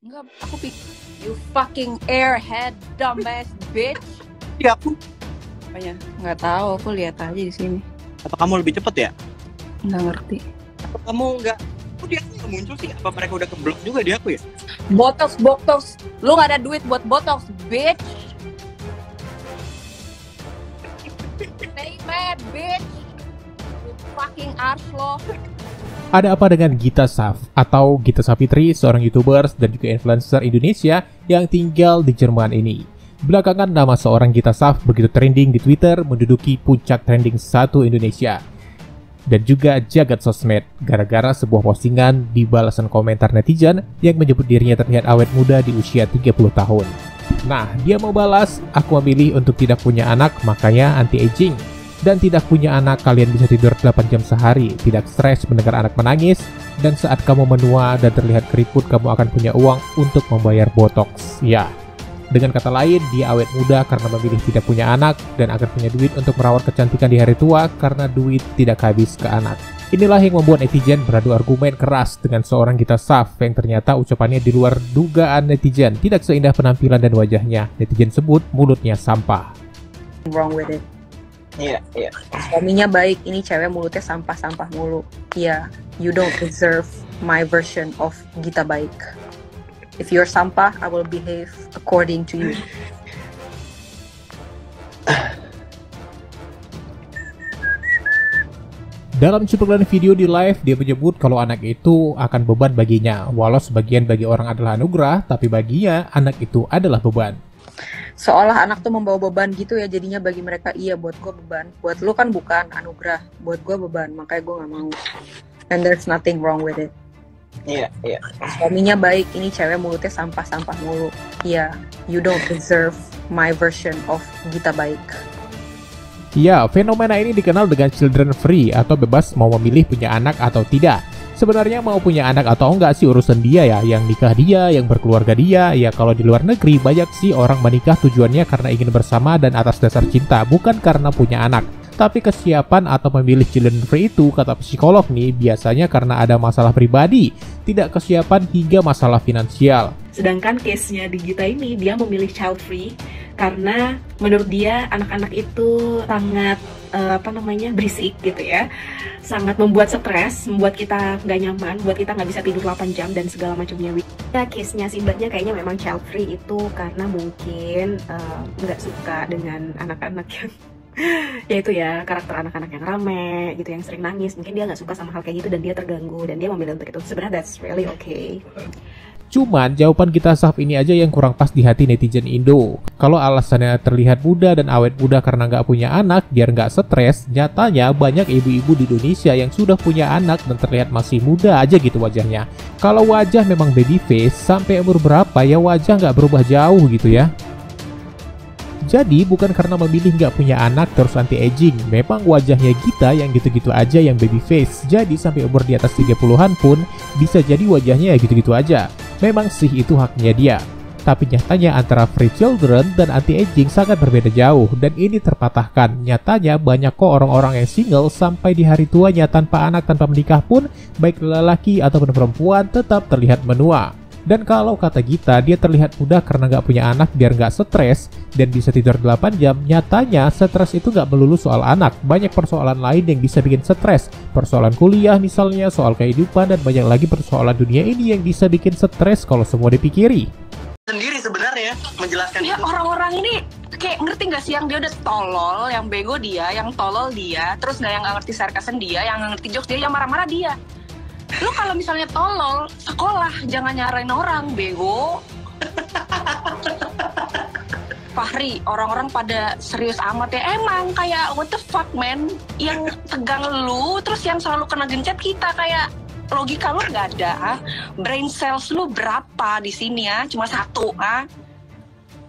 Enggak, aku you fucking airhead, dumbass bitch. Iya aku. Apanya? Nggak tahu, aku lihat aja di sini. Apa kamu lebih cepet ya? Nggak ngerti. Apa kamu nggak? Kok dia nggak muncul sih? Apa mereka udah keblok juga di aku ya? Botox. Lu nggak ada duit buat botox, bitch. Stay mad, bitch. You fucking arslo. Ada apa dengan Gita Saf atau Gita Savitri, seorang YouTuber dan juga influencer Indonesia yang tinggal di Jerman ini? Belakangan nama seorang Gita Saf begitu trending di Twitter, menduduki puncak trending 1 Indonesia dan juga jagat sosmed gara-gara sebuah postingan di balasan komentar netizen yang menyebut dirinya terlihat awet muda di usia 30 tahun. Nah, dia mau balas, aku memilih untuk tidak punya anak, makanya anti-aging. Dan tidak punya anak, kalian bisa tidur 8 jam sehari, tidak stres mendengar anak menangis, dan saat kamu menua dan terlihat keriput, kamu akan punya uang untuk membayar botox. Ya, dengan kata lain, dia awet muda karena memilih tidak punya anak, dan akan punya duit untuk merawat kecantikan di hari tua karena duit tidak habis ke anak. Inilah yang membuat netizen beradu argumen keras dengan seorang Gita Saf yang ternyata ucapannya di luar dugaan netizen, tidak seindah penampilan dan wajahnya. Netizen sebut mulutnya sampah. Wrong with it. Iya. Suaminya baik, ini cewek mulutnya sampah mulu. Iya, you don't deserve my version of Gita baik. If you're sampah, I will behave according to you. Dalam cuplikan video di live, dia menyebut kalau anak itu akan beban baginya. Walau sebagian bagi orang adalah anugerah, tapi baginya anak itu adalah beban. Seolah anak tuh membawa beban gitu ya, jadinya bagi mereka iya, buat gue beban. Buat lu kan bukan anugerah, buat gue beban, makanya gue gak mau. And there's nothing wrong with it. Iya. Suaminya baik, ini cewek mulutnya sampah mulu. Iya, you don't deserve my version of Gita baik. Ya, fenomena ini dikenal dengan children free atau bebas mau memilih punya anak atau tidak. Sebenarnya mau punya anak atau enggak sih urusan dia ya, yang nikah dia, yang berkeluarga dia. Ya kalau di luar negeri banyak sih orang menikah tujuannya karena ingin bersama dan atas dasar cinta, bukan karena punya anak. Tapi kesiapan atau memilih children free itu, kata psikolog nih, biasanya karena ada masalah pribadi, tidak kesiapan hingga masalah finansial. Sedangkan case-nya di Gita ini, dia memilih child free karena menurut dia anak-anak itu sangat berisik gitu ya, sangat membuat stres, membuat kita nggak nyaman, buat kita nggak bisa tidur 8 jam dan segala macamnya. Ya, case-nya Simbadnya kayaknya memang child free itu karena mungkin nggak suka dengan anak-anak yang yaitu ya karakter anak-anak yang rame gitu, yang sering nangis. Mungkin dia nggak suka sama hal kayak gitu dan dia terganggu dan dia memilih untuk itu. Sebenarnya that's really okay. Cuman jawaban Gita Saf ini aja yang kurang pas di hati netizen Indo. Kalau alasannya terlihat muda dan awet muda karena nggak punya anak biar nggak stres, nyatanya banyak ibu-ibu di Indonesia yang sudah punya anak dan terlihat masih muda aja gitu wajahnya. Kalau wajah memang baby face, sampai umur berapa ya wajah nggak berubah jauh gitu ya. Jadi bukan karena memilih nggak punya anak terus anti-aging, memang wajahnya Gita yang gitu-gitu aja yang baby face. Jadi sampai umur di atas 30-an pun bisa jadi wajahnya ya gitu-gitu aja. Memang sih itu haknya dia. Tapi nyatanya antara free children dan anti-aging sangat berbeda jauh dan ini terpatahkan. Nyatanya banyak kok orang-orang yang single sampai di hari tuanya tanpa anak, tanpa menikah pun baik lelaki ataupun perempuan tetap terlihat menua. Dan kalau kata Gita, dia terlihat muda karena nggak punya anak biar nggak stres dan bisa tidur 8 jam. Nyatanya stres itu nggak melulu soal anak. Banyak persoalan lain yang bisa bikin stres. Persoalan kuliah misalnya, soal kehidupan, dan banyak lagi persoalan dunia ini yang bisa bikin stres kalau semua dipikiri. Sendiri sebenarnya menjelaskan ya, itu. Orang-orang ini kayak ngerti nggak sih, yang dia udah tolol, yang bego dia, yang tolol dia, terus yang nggak ngerti sarkasan dia, yang nggak ngerti jokes dia, yang marah-marah dia. Lu kalau misalnya tolol, sekolah, jangan nyarain orang, bego. Fahri, orang-orang pada serius amat ya. Emang kayak what the fuck man, yang tegang lu, terus yang selalu kena gencet kita, kayak logika lu nggak ada, ha? Brain cells lu berapa di sini ya? Cuma 1, ha?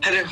Aduh.